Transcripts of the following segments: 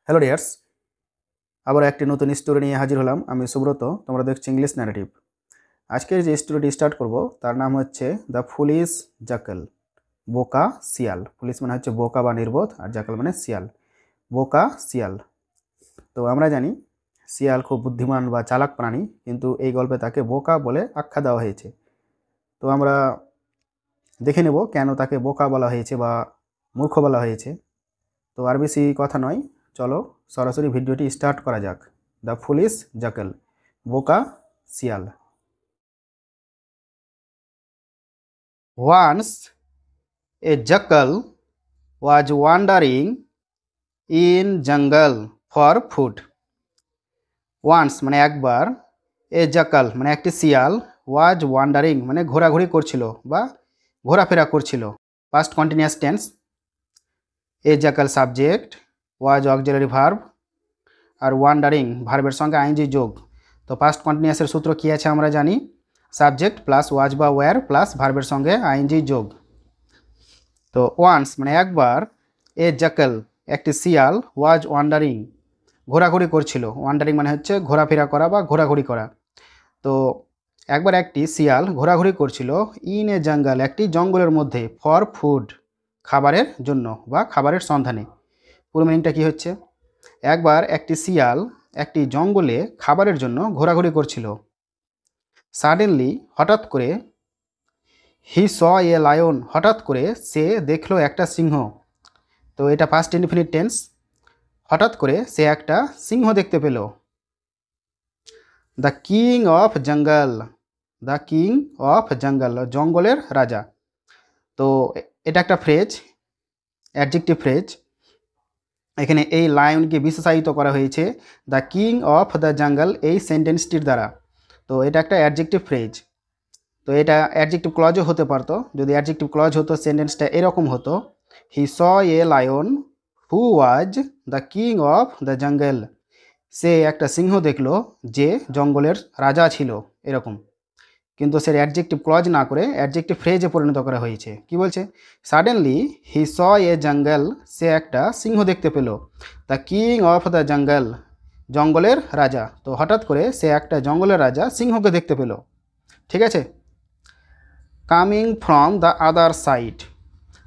Hello dears, আবার একটি নতুন স্টোরি নিয়ে হাজির হলাম। আমি সুব্রত, তোমরা দেখছো ইংলিশ ন্যারেটিভ। আজকের যে স্টোরিটি স্টার্ট করব তার নাম হচ্ছে দ্য ফুলিশ জাকেল। বোকা শিয়াল। পুলিশ মানে হচ্ছে বোকা বা নির্বোধ, আর জাকেল মানে শিয়াল। বোকা শিয়াল। তো আমরা জানি শিয়াল খুব বুদ্ধিমান বা চালাক প্রাণী, কিন্তু এই গল্পে তাকে বোকা বলে আখ্যা দেওয়া হয়েছে। তো আমরা দেখে নেব কেন তাকে বোকা বলা হয়েছে বা মূর্খ বলা হয়েছে। তো আর বেশি কথা নয়, চলো সরাসরি ভিডিওটি স্টার্ট করা যাক। দ্য ফুলিশ জাকেল, বোকা শিয়াল। Once a jackal was wandering in jungle for food. Once মানে একবার, এ jackal মানে একটি শিয়াল, ওয়াজ ওয়ান্ডারিং মানে ঘোরাঘুরি করছিল বা ঘোরাফেরা করছিল। Past continuous tense. A jackal subject, was auxiliary verb, আর ওয়ান্ডারিং ভার্বের সঙ্গে আইএনজি যোগ। তো পাস্ট কন্টিনিউয়াসের সূত্র কী আছে আমরা জানি, সাবজেক্ট প্লাস ওয়াজ বা ওয়্যার প্লাস ভার্বের সঙ্গে আইএনজি যোগ। তো ওয়ান্স মানে একবার, এ জ্যাকেল একটি শিয়াল, ওয়াজ ওয়ান্ডারিং ঘোরাঘুরি করছিল। ওয়ান্ডারিং মানে হচ্ছে ঘোরাফেরা করা বা ঘোরাঘুরি করা। তো একবার একটি শিয়াল ঘোরাঘুরি করছিল ইন এ জঙ্গল একটি জঙ্গলের মধ্যে, ফর ফুড খাবারের জন্য বা খাবারের সন্ধানে। পুরো মিনিংটা কী হচ্ছে, একবার একটি শিয়াল একটি জঙ্গলে খাবারের জন্য ঘোরাঘুরি করছিল। সাডেনলি হঠাৎ করে, হি স এ লায়ন হঠাৎ করে সে দেখলো একটা সিংহ। তো এটা পাস্ট ইনডিফিনিট টেন্স। হঠাৎ করে সে একটা সিংহ দেখতে পেল। দ্য কিং অফ জঙ্গল, দ্য কিং অফ জঙ্গল জঙ্গলের রাজা। তো এটা একটা ফ্রেজ, অ্যাডজেক্টিভ ফ্রেজ। এখানে এই লায়নকে বিশেষায়িত করা হয়েছে দ্য কিং অফ দ্য জঙ্গল এই সেন্টেন্সটির দ্বারা। তো এটা একটা অ্যাডজেক্টিভ ফ্রেজ। তো এটা অ্যাডজেক্টিভ ক্লজও হতে পারতো। যদি অ্যাডজেক্টিভ ক্লজ হতো সেন্টেন্সটা এরকম হতো, he saw a lion who was the king of the jungle. সে একটা সিংহ দেখলো যে জঙ্গলের রাজা ছিল, এরকম। কিন্তু সে অ্যাডজেক্টিভ ক্লজ না করে অ্যাডজেক্টিভ ফ্রেজে পরিণত করা হয়েছে। কি বলছে, সাডেনলি হি স এ জঙ্গল, সে একটা সিংহ দেখতে পেল, দ্য কিং অফ দ্য জঙ্গল জঙ্গলের রাজা। তো হঠাৎ করে সে একটা জঙ্গলের রাজা সিংহকে দেখতে পেল। ঠিক আছে। Coming from the other side,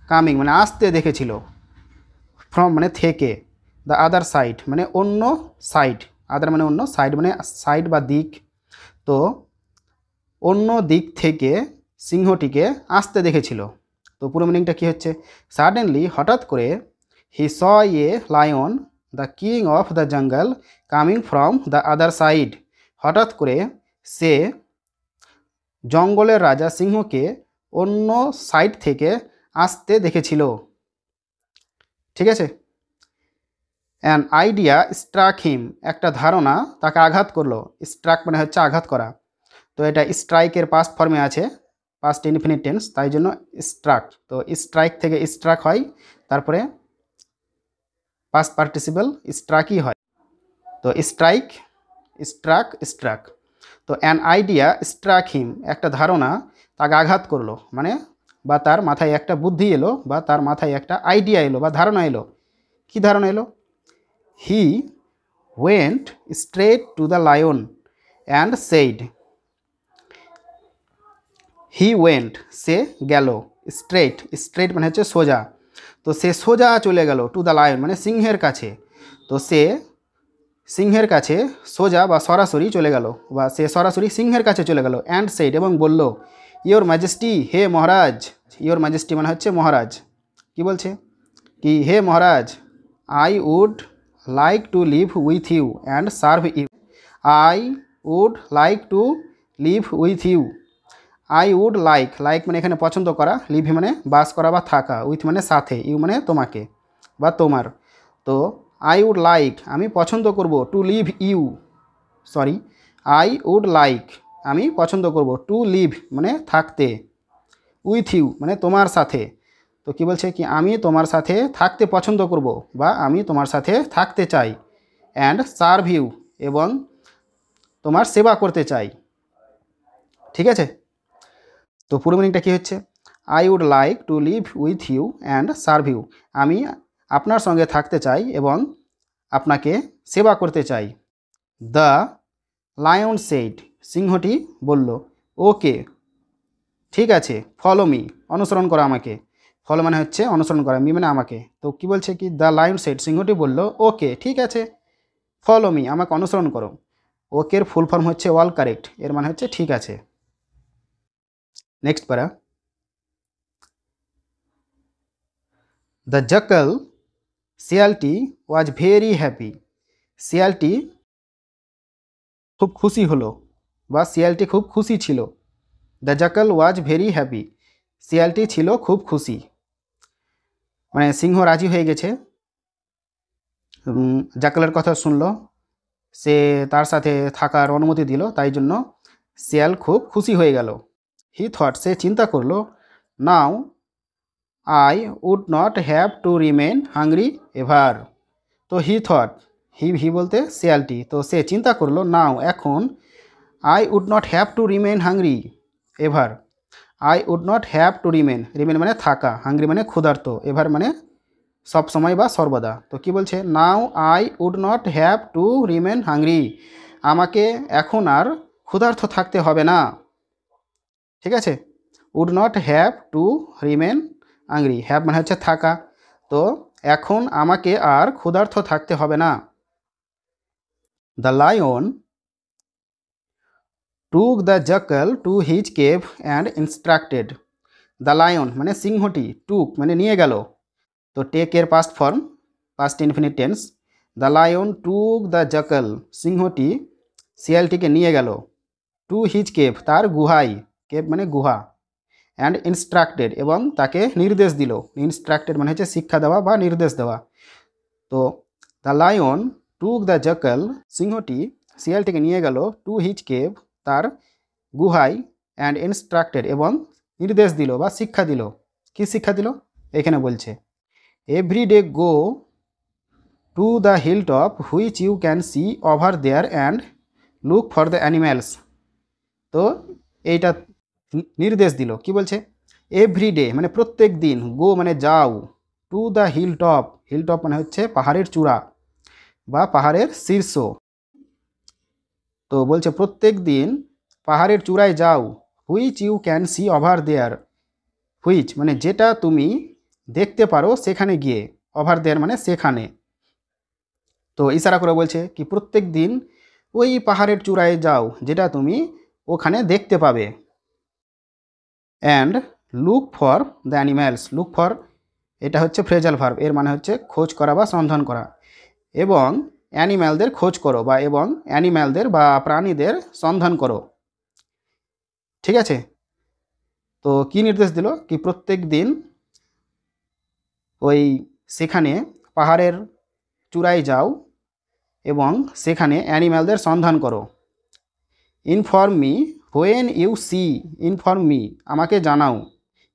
coming মানে আসতে দেখেছিল, ফ্রম মানে থেকে, দ্য আদার সাইড মানে অন্য সাইড, আদার মানে অন্য, সাইড মানে সাইড বা দিক। তো অন্য দিক থেকে সিংহটিকে আসতে দেখেছিল। তো পুরো মিনিংটা কী হচ্ছে, সাডেনলি হঠাৎ করে, he saw a lion the king of the jungle coming from the other side. হঠাৎ করে সে জঙ্গলের রাজা সিংহকে অন্য সাইড থেকে আসতে দেখেছিল। ঠিক আছে। অ্যান আইডিয়া স্ট্রাক হিম, একটা ধারণা তাকে আঘাত করলো। স্ট্রাক মানে হচ্ছে আঘাত করা। তো এটা স্ট্রাইকের পাস্ট ফর্মে আছে, পাস্ট ইনফিনিট টেন্স, তাই জন্য স্ট্রাক। তো স্ট্রাইক থেকে স্ট্রাক হয়, তারপরে পাস্ট পার্টিসিপল স্ট্রাকই হয়। তো স্ট্রাইক, স্ট্রাক, স্ট্রাক। তো অ্যান আইডিয়া স্ট্রাক হিম, একটা ধারণা তাকে আঘাত করলো, মানে বা তার মাথায় একটা বুদ্ধি এলো, বা তার মাথায় একটা আইডিয়া এলো বা ধারণা এলো। কী ধারণা এলো, he went straight to the lion and said, he went সে গেল, স্ট্রেট, স্ট্রেট মানে হচ্ছে সোজা। তো সে সোজা চলে গেল টু দ্য লায়ন মানে সিংহের কাছে। তো সে সিংহের কাছে সোজা বা সরাসরি চলে গেল, বা সে সরাসরি সিংহের কাছে চলে গেল। অ্যান্ড সেইড এবং বলল, ইয়োর ম্যাজেস্টি, হে মহারাজ। ইয়োর ম্যাজেস্টি মানে হচ্ছে মহারাজ। কি বলছে, কি হে মহারাজ, I would like to live with you and serve you. I would like to live with you. I would like, like মানে এখানে পছন্দ করা, লিভ মানে বাস করা বা থাকা, উইথ মানে সাথে, ইউ মানে তোমাকে বা তোমার। তো আই উড লাইক আমি পছন্দ করব, to live you, sorry, I would like আমি পছন্দ করব, টু লিভ মানে থাকতে, উইথ ইউ মানে তোমার সাথে। তো কি বলছে, কি আমি তোমার সাথে থাকতে পছন্দ করব বা আমি তোমার সাথে থাকতে চাই। অ্যান্ড সার্ভ ইউ এবং তোমার সেবা করতে চাই। ঠিক আছে। তো পুরো মিনিংটা কী হচ্ছে, I would like to live with you and serve you, আমি আপনার সঙ্গে থাকতে চাই এবং আপনাকে সেবা করতে চাই। দ্য লায়ন সেড, সিংহটি বলল, ওকে, ঠিক আছে, ফলো মি, অনুসরণ করো আমাকে। ফলো মানে হচ্ছে অনুসরণ করা, মি মানে আমাকে। তো কি বলছে কি, দ্য লায়ন সেড, সিংহটি বলল, ওকে, ঠিক আছে, ফলো মি, আমাকে অনুসরণ করো। ওকের ফুল ফর্ম হচ্ছে অল কারেক্ট, এর মানে হচ্ছে ঠিক আছে। নেক্সট প্যারা, দ্য জাকাল, শিয়ালটি, ওয়াজ ভেরি হ্যাপি, শিয়ালটি খুব খুশি হলো বা শিয়ালটি খুব খুশি ছিল। The jackal was very happy, শিয়ালটি ছিল খুব খুশি, মানে সিংহ রাজি হয়ে গেছে, জাকালের কথা শুনলো, সে তার সাথে থাকার অনুমতি দিল, তাই জন্য শিয়াল খুব খুশি হয়ে গেল। হি থট, সে চিন্তা করলো, now I would not have to remain hungry ever. তো হি থট, হি বলতে শিয়ালটি, তো সে চিন্তা করলো, নাও এখন, I would not have to remain hungry ever, I would not have to remain, remain মানে থাকা, হাংরি মানে ক্ষুধার্ত, এভার মানে সব সময় বা সর্বদা। তো কি বলছে, now I would not have to remain hungry, আমাকে এখন আর ক্ষুধার্ত থাকতে হবে না। ঠিক আছে, would not have to remain hungry, have মানে হচ্ছে থাকা, তো এখন আমাকে আর ক্ষুধার্ত থাকতে হবে না। The lion took the jackal to his cave and instructed, the lion মানে সিংহটি, টুক মানে নিয়ে গেল, তো টেক এর past form, past infinite tense. The lion took the jackal, সিংহটি শিয়ালটিকে নিয়ে গেল, টু হিজ কেভ, তার গুহায়, কেভ মানে গুহা, অ্যান্ড ইনস্ট্রাক্টেড, এবং তাকে নির্দেশ দিল, ইনস্ট্রাক্টেড মানে হচ্ছে শিক্ষা দেওয়া বা নির্দেশ দেওয়া। তো the lion took the jackal, সিংহটি শিয়ালটিকে নিয়ে গেল, টু হিজ কেভ, তার গুহায়, অ্যান্ড ইনস্ট্রাক্টেড, এবং নির্দেশ দিল বা শিক্ষা দিল। কি শিক্ষা দিল এখানে বলছে, every day go to the hill top which you can see over there and look for the animals. তো এইটা নির্দেশ দিল, কি বলছে, এভরি ডে মানে প্রত্যেক দিন, গো মানে যাও, to the hill top, hill top মানে হচ্ছে পাহাড়ের চূড়া বা পাহাড়ের শীর্ষ। তো বলছে প্রত্যেক দিন পাহাড়ের চূড়ায় যাও, which you can see over there, which মানে যেটা তুমি দেখতে পারো সেখানে গিয়ে, ওভার দেয়ার মানে সেখানে। তো ইশারা করে বলছে কি প্রত্যেক দিন ওই পাহাড়ের চূড়ায় যাও যেটা তুমি ওখানে দেখতে পাবে। And look for the animals, look for এটা হচ্ছে ফ্রেজাল ভার্ব, এর মানে হচ্ছে খোঁজ করা বা সন্ধান করা, এবং অ্যানিম্যালদের খোঁজ করো বা এবং অ্যানিম্যালদের বা প্রাণীদের সন্ধান করো। ঠিক আছে, তো কি নির্দেশ দিল কি প্রত্যেক দিন ওই সেখানে পাহাড়ের চূড়ায় যাও এবং সেখানে অ্যানিম্যালদের সন্ধান করো। Inform me when you see, inform me আমাকে জানাও,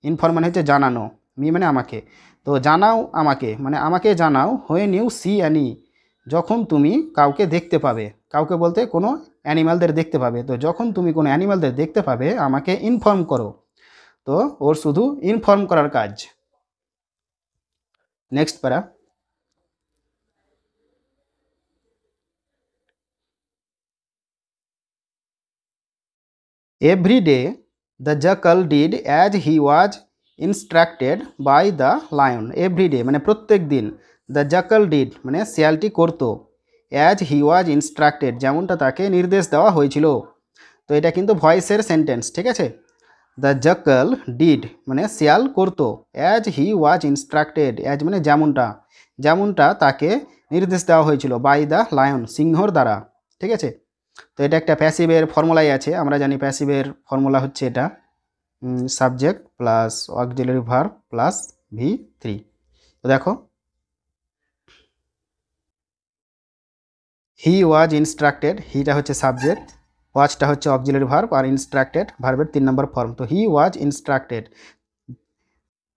ইনফর্ম মানে হচ্ছে জানানো, মি মানে আমাকে, তো জানাও আমাকে মানে আমাকে জানাও, হোয়েন ইউ সি অ্যানি, যখন তুমি কাউকে দেখতে পাবে, কাউকে বলতে কোনো অ্যানিম্যালদের দেখতে পাবে, তো যখন তুমি কোনো অ্যানিম্যালদের দেখতে পাবে আমাকে ইনফর্ম করো। তো ওর শুধু ইনফর্ম করার কাজ। Next para, every day the jackal did as he was instructed by the lion, every day মানে প্রত্যেক দিন, দ্য জাকাল ডিড মানে শিয়ালটি করতো, অ্যাজ হি ওয়াজ ইনস্ট্রাক্টেড যেমনটা তাকে নির্দেশ দেওয়া হয়েছিল। তো এটা কিন্তু ভয়েসের সেন্টেন্স, ঠিক আছে। দ্য জাকাল ডিড মানে শিয়াল করতো, as he was instructed, as মানে যেমনটা, যেমনটা তাকে নির্দেশ দেওয়া হয়েছিল, বাই দ্য লায়ন সিংহর দ্বারা। ঠিক আছে, তো এটা একটা প্যাসিভের ফর্মুলাই আছে, আমরা জানি প্যাসিভের ফর্মুলা হচ্ছে এটা subject plus auxiliary verb plus V3। তো দেখো, হি ওয়াজ ইনস্ট্রাক্টেড, হিটা হচ্ছে সাবজেক্ট, ওয়াজটা হচ্ছে অক্সিলারি ভার্ব, আর ইনস্ট্রাক্টেড ভার্বের 3 নম্বর ফর্ম। তো হি ওয়াজ ইনস্ট্রাক্টেড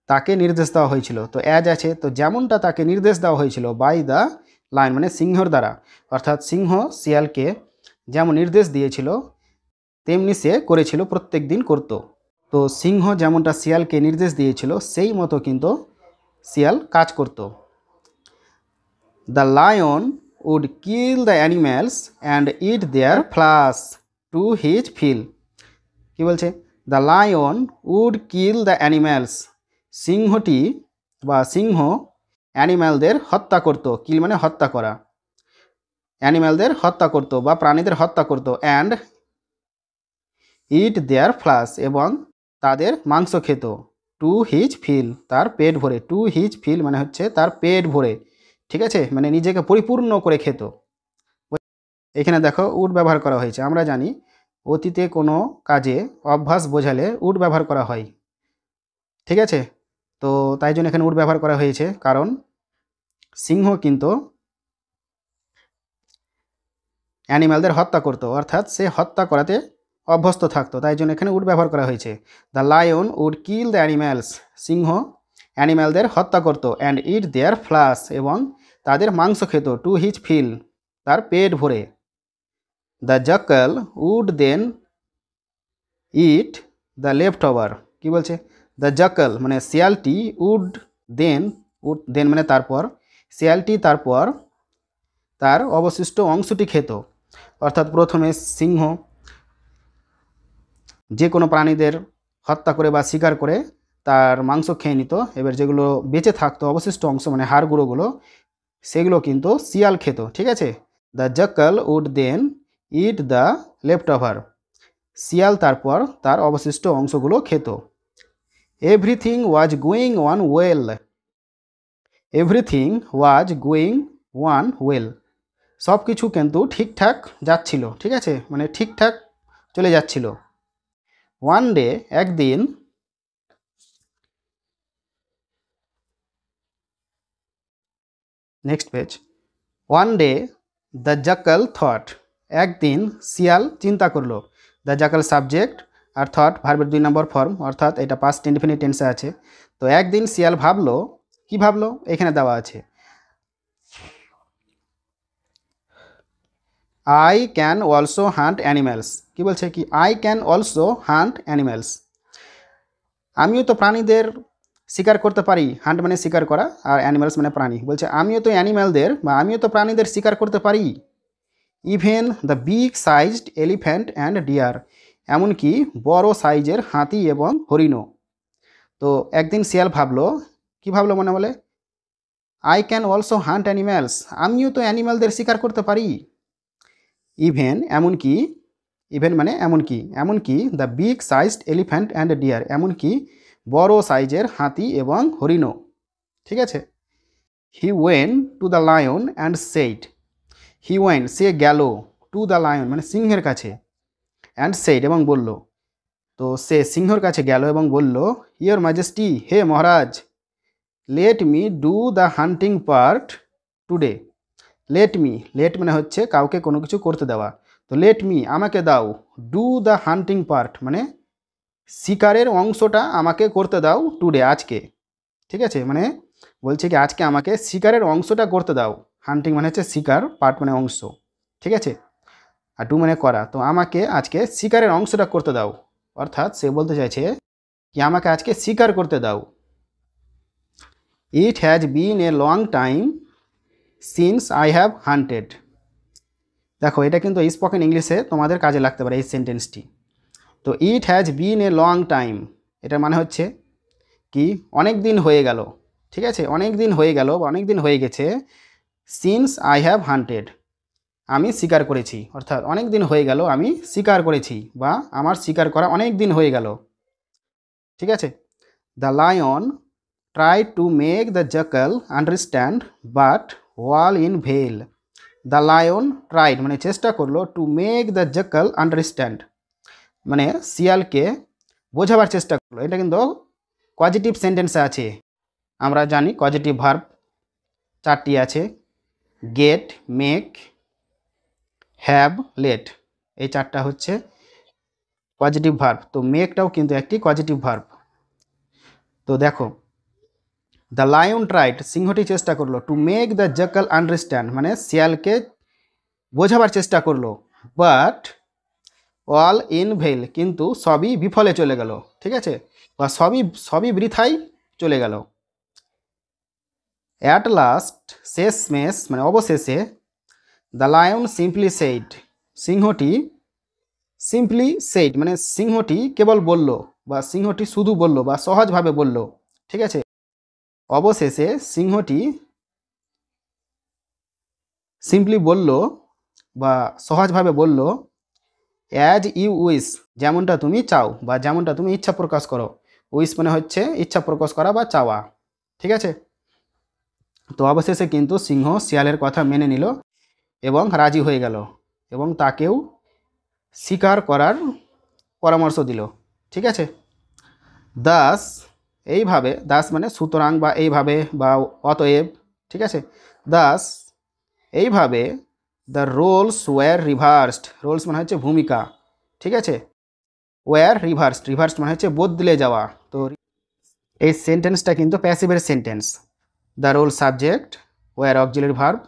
তাকে নির্দেশ দেওয়া হয়েছিল, তো অ্যাজ আছে, তো যেমনটা তাকে নির্দেশ দেওয়া হয়েছিল, বাই দ্য লায়ন মানে সিংহর দ্বারা, অর্থাৎ সিংহ শিয়ালকে যেমন নির্দেশ দিয়েছিল তেমনি সে করেছিল, প্রত্যেক দিন করত। তো সিংহ যেমনটা শিয়ালকে নির্দেশ দিয়েছিল সেই মতো কিন্তু শিয়াল কাজ করত। The lion would kill the animals and eat their flesh to his fill. কি বলছে? The lion would kill the animals, সিংহটি বা সিংহ অ্যানিম্যালদের হত্যা করতো। কিল মানে হত্যা করা, অ্যানিম্যালদের হত্যা করতো বা প্রাণীদের হত্যা করতো। অ্যান্ড ইট দেয়ার ফ্লাস, এবং তাদের মাংস খেত। টু হিজ ফিল, তার পেট ভরে। টু হিজ ফিল মানে হচ্ছে তার পেট ভরে, ঠিক আছে, মানে নিজেকে পরিপূর্ণ করে খেত। এখানে দেখো উড ব্যবহার করা হয়েছে। আমরা জানি অতীতে কোনো কাজে অভ্যাস বোঝালে উড ব্যবহার করা হয়, ঠিক আছে। তো তাই জন্য এখানে উড ব্যবহার করা হয়েছে, কারণ সিংহ কিন্তু অ্যানিম্যালদের হত্যা করতো, অর্থাৎ সে হত্যা করাতে অভ্যস্ত থাকতো, তাই জন্য এখানে উড ব্যবহার করা হয়েছে। The lion would kill the animals, সিংহ অ্যানিম্যালদের হত্যা করতো। অ্যান্ড ইট দেয়ার ফ্লাস, এবং তাদের মাংস খেত। টু হিজ ফিল, তার পেট ভরে। The jackal would then eat the left over. কী বলছে? দ্য জ্যাকাল মানে শিয়ালটি, উড দেন মানে তারপর, শিয়ালটি তারপর তার অবশিষ্ট অংশটি খেত। অর্থাৎ প্রথমে সিংহ যে কোনো প্রাণীদের হত্যা করে বা শিকার করে তার মাংস খেয়ে নিত। এবার যেগুলো বেঁচে থাকতো অবশিষ্ট অংশ মানে হাড়গুঁড়োগুলো, সেগুলো কিন্তু শিয়াল খেত, ঠিক আছে। The jackal would then eat the left over, শিয়াল তারপর তার অবশিষ্ট অংশগুলো খেত। Everything was going on well, everything was going on well, সব কিছু কিন্তু ঠিকঠাক যাচ্ছিল, ঠিক আছে, মানে ঠিকঠাক চলে যাচ্ছিল। ওয়ান ডে, একদিন, next page. One day the jackal thought, একদিন শিয়াল চিন্তা করলো। দ্য জ্যাকাল সাবজেক্ট আর থট ভার্বের 2 নম্বর ফর্ম, অর্থাৎ এটা পাস্ট ইনডিফিনিট টেন্সে আছে। তো একদিন শিয়াল ভাবলো, কি ভাবলো এখানে দেওয়া আছে, I can also hunt animals. কি বলছে? কি I can also hunt animals, আমিও তো প্রাণীদের শিকার করতে পারি। হান্ট মানে শিকার করা, আর অ্যানিম্যালস মানে প্রাণী। বলছে আমিও তো অ্যানিম্যালদের বা আমিও তো প্রাণীদের শিকার করতে পারি। Even the big sized elephant and deer, এমনকি বড় সাইজের হাতি এবং হরিণও। তো একদিন শিয়াল ভাবলো, কি ভাবলো মনে বলে, I can also hunt animals, আমিও তো অ্যানিম্যালদের শিকার করতে পারি। ইভেন এমনকি, ইভেন মানে এমনকি, এমনকি the big sized elephant and deer, এমনকি বড় সাইজের হাতি এবং হরিণও, ঠিক আছে। He went to the lion and said, he went সে গেল, টু দ্য লায়ন মানে সিংহের কাছে, অ্যান্ড সেইড এবং বলল। তো সে সিংহর কাছে গেল এবং বলল, ইয়োর ম্যাজেস্টি, হে মহারাজ, let me do the hunting part today. Let me, let মানে হচ্ছে কাউকে কোনো কিছু করতে দেওয়া। তো লেট মি আমাকে দাও, ডু দ্য হান্টিং পার্ট মানে শিকারের অংশটা আমাকে করতে দাও, টুডে আজকে, ঠিক আছে, মানে বলছে কি আজকে আমাকে শিকারের অংশটা করতে দাও। হান্টিং মানে হচ্ছে শিকার, পার্ট মানে অংশ, ঠিক আছে, আর ডু মানে করা। তো আমাকে আজকে শিকারের অংশটা করতে দাও, অর্থাৎ সে বলতে চাইছে কি আমাকে আজকে শিকার করতে দাও। It has been a long time since I have hunted. দেখো এটা কিন্তু স্পোকেন ইংলিশে তোমাদের কাজে লাগতে পারে এই সেন্টেন্সটি। তো ইট has been a long time, এটার মানে হচ্ছে কি অনেক দিন হয়ে গেল, ঠিক আছে, অনেক দিন হয়ে গেল বা অনেক দিন হয়ে গেছে। সিন্স আই হ্যাভ হান্টেড, আমি শিকার করেছি, অর্থাৎ অনেক দিন হয়ে গেল আমি শিকার করেছি বা আমার শিকার করা অনেক দিন হয়ে গেল, ঠিক আছে। The lion try to make the jackal understand but all in vain. The lion tried মানে চেষ্টা করলো, to make the jackal understand মানে শিয়ালকে বোঝাবার চেষ্টা করলো। এটা কিন্তু পজিটিভ সেন্টেন্সে আছে। আমরা জানি পজিটিভ ভার্ব 4টি আছে, গেট, মেক, হ্যাভ, লেট, এই 4টা হচ্ছে পজিটিভ ভার্ব। তো মেকটাও কিন্তু একটি পজিটিভ ভার্ব। তো দেখো দ্য লায়ন ট্রাইড সিংহটি চেষ্টা করলো, to make the jackal understand মানে শিয়ালকে বোঝাবার চেষ্টা করলো, বাট অল ইন ভেল কিন্তু সবই বিফলে চলে গেল, ঠিক আছে, বা সবই সবই বৃথাই চলে গেল। অ্যাট লাস্ট শেষমেশ মানে অবশেষে, দ্য লায়ন সিম্পলি সেইড, সিংহটি সিম্পলি সেইড মানে সিংহটি কেবল বলল বা সিংহটি শুধু বলল বা সহজভাবে বলল, ঠিক আছে। অবশেষে সিংহটি সিম্পলি বলল বা সহজভাবে বলল, অ্যাজ ইউ উইশ, যেমনটা তুমি চাও বা যেমনটা তুমি ইচ্ছা প্রকাশ করো। উইশ মানে হচ্ছে ইচ্ছা প্রকাশ করা বা চাওয়া, ঠিক আছে। তো অবশেষে কিন্তু সিংহ শিয়ালের কথা মেনে নিল এবং রাজি হয়ে গেল এবং তাকেও শিকার করার পরামর্শ দিল, ঠিক আছে। দাস, এইভাবে, দাস মানে সুতরাং বা এইভাবে বা অতএব, ঠিক আছে। দাস, এইভাবে, the roles were reversed, roles মানে হচ্ছে ভূমিকা, ঠিক আছে। ওয়্যার রিভার্সড, রিভার্সড মানে হচ্ছে বদলে যাওয়া। তো এই সেন্টেন্সটা কিন্তু প্যাসিভের sentence. The role subject, were auxiliary verb,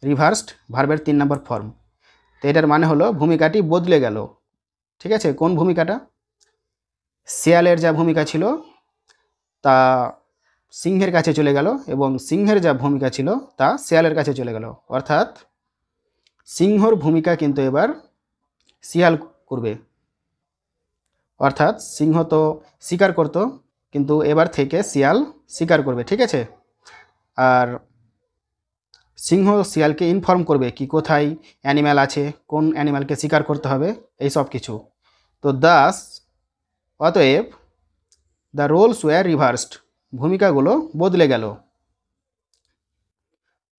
reversed ভার্বের 3 নম্বর ফর্ম। তো এটার মানে হলো ভূমিকাটি বদলে গেল, ঠিক আছে। কোন ভূমিকাটা? শিয়ালের যা ভূমিকা ছিল তা সিংহের কাছে চলে গেল এবং সিংহের যা ভূমিকা ছিল তা শিয়ালের কাছে চলে গেল। অর্থাৎ সিংহর ভূমিকা কিন্তু এবার শিয়াল করবে। অর্থাৎ সিংহ তো শিকার করত, কিন্তু এবার থেকে শিয়াল শিকার করবে, ঠিক আছে। আর সিংহ শিয়ালকে ইনফর্ম করবে কি কোথায় অ্যানিম্যাল আছে, কোন অ্যানিম্যালকে শিকার করতে হবে, এই সব কিছু। তো দাস, অতএব, দ্য রোলস ওয়্যার রিভার্সড, ভূমিকাগুলো বদলে গেল।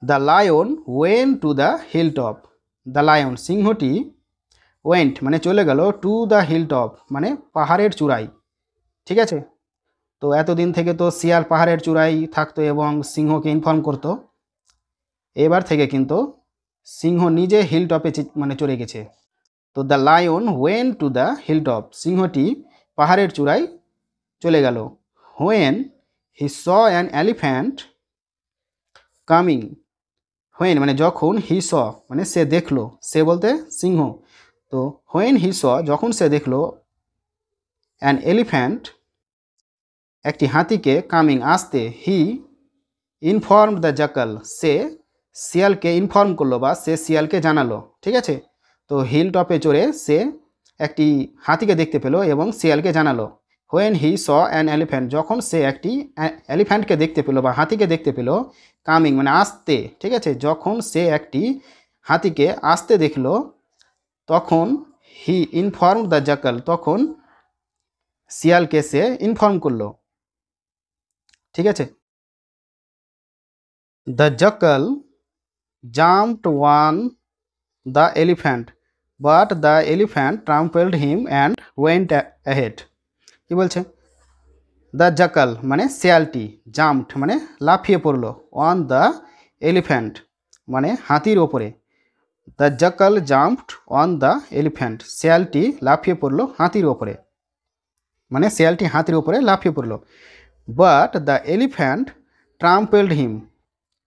The lion went to the hill top, the lion সিংহটি ওয়েন্ট মানে চলে গেল, টু দ্য হিল টপ মানে পাহাড়ের চূড়ায়, ঠিক আছে। তো এতদিন থেকে তো শিয়াল পাহাড়ের চূড়ায় থাকতো এবং সিংহকে ইনফর্ম করতো, এবার থেকে কিন্তু সিংহ নিজে হিল টপে মানে চড়ে গেছে। তো the lion went to the hill top, সিংহটি পাহাড়ের চূড়ায় চলে গেল। When he saw an elephant coming, when মানে যখন, হি স মানে সে দেখলো, সে বলতে সিংহ। তো হোয়েন হি স যখন সে দেখলো, অ্যান এলিফ্যান্ট একটি হাতিকে, কামিং আসতে, হি ইনফর্ম দ্য জ্যাকাল, সে শিয়ালকে ইনফর্ম করলো বা সে শিয়ালকে জানালো, ঠিক আছে। তো হিল টপে চড়ে সে একটি হাতিকে দেখতে পেলো এবং শিয়ালকে জানালো। When he saw an elephant, যখন সে একটি এলিফ্যান্টকে দেখতে পেলো বা হাতিকে দেখতে পেলো, কামিং মানে আসতে, ঠিক আছে। যখন সে একটি হাতিকে আসতে দেখলো, তখন হি ইনফর্ম দ্য জ্যাকাল, তখন শিয়ালকে সে ইনফর্ম করলো, ঠিক আছে। The jackal jumped on the elephant, but the elephant trampled him and went ahead. কি বলছে? দ্য জ্যাকাল মানে শিয়ালটি, জাম্পড মানে লাফিয়ে পড়লো, অন দ্য এলিফ্যান্ট মানে হাতির ওপরে। The jackal jumped on the elephant, শিয়ালটি লাফিয়ে পড়লো হাতির ওপরে, মানে শিয়ালটি হাতির ওপরে লাফিয়ে পড়লো। বাট দ্য এলিফ্যান্ট ট্রাম্পেলড হিম,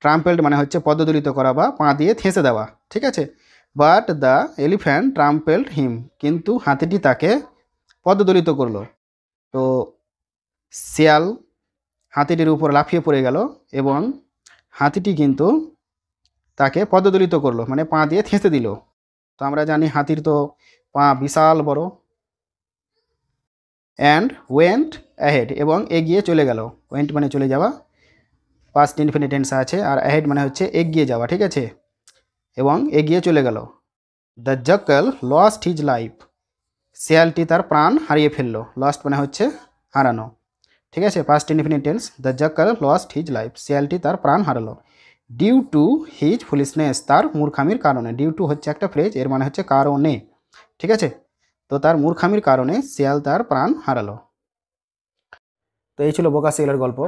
ট্রাম্পেলড মানে হচ্ছে পদদলিত করা বা পা দিয়ে থেঁসে দেওয়া, ঠিক আছে। বাট দ্য এলিফ্যান্ট ট্রাম্পেলড হিম, কিন্তু হাতিটি তাকে পদদলিত করলো। তো শিয়াল হাতিটির উপর লাফিয়ে পড়ে গেল এবং হাতিটি কিন্তু তাকে পদদলিত করলো মানে পা দিয়ে থেঁসে দিল। তো আমরা জানি হাতির তো পা বিশাল বড়। অ্যান্ড ওয়েন্ট অ্যাহেড এবং এগিয়ে চলে গেল, ওয়েন্ট মানে চলে যাওয়া, পাস্ট ইনফিনিট টেন্স আছে, আর অ্যাহেড মানে হচ্ছে এগিয়ে যাওয়া, ঠিক আছে। এবং এগিয়ে চলে গেল। The jackal lost his life, শিয়ালটি তার প্রাণ হারিয়ে ফেললো, লস্ট মানে হচ্ছে হারানো, ঠিক আছে। Past infinite tense, the jackal lost his life, শিয়ালটি তার প্রাণ হারালো। ডিউ টু হিজ ফুলিশনেস, তার মূর্খামির কারণে, ডিউ টু হচ্ছে একটা ফ্রেজ, এর মানে হচ্ছে কারণে, ঠিক আছে। তো তার মূর্খামির কারণে শিয়াল তার প্রাণ হারালো। তো এই ছিল বোকা শিয়ালের গল্প।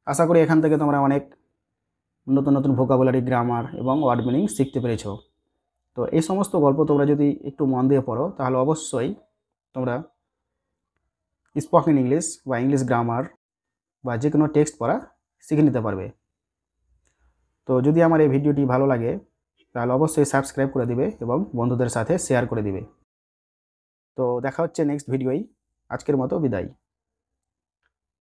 আশা করি এখান থেকে তোমরা অনেক নতুন নতুন ভোকাবুলারি, গ্রামার এবং ওয়ার্ড মিনিং শিখতে পেরেছো। তো এই সমস্ত গল্প তোমরা যদি একটু মন দিয়ে পড়ো তাহলে অবশ্যই তোমরা স্পোকেন ইংলিশ বা ইংলিশ গ্রামার বা যে কোনো টেক্সট পড়া শিখে নিতে পারবে। তো যদি আমার এই ভিডিওটি ভালো লাগে তাহলে অবশ্যই সাবস্ক্রাইব করে দিবে এবং বন্ধুদের সাথে শেয়ার করে দিবে। তো দেখা হচ্ছে নেক্সট ভিডিওয়। আজকের মতো বিদায়।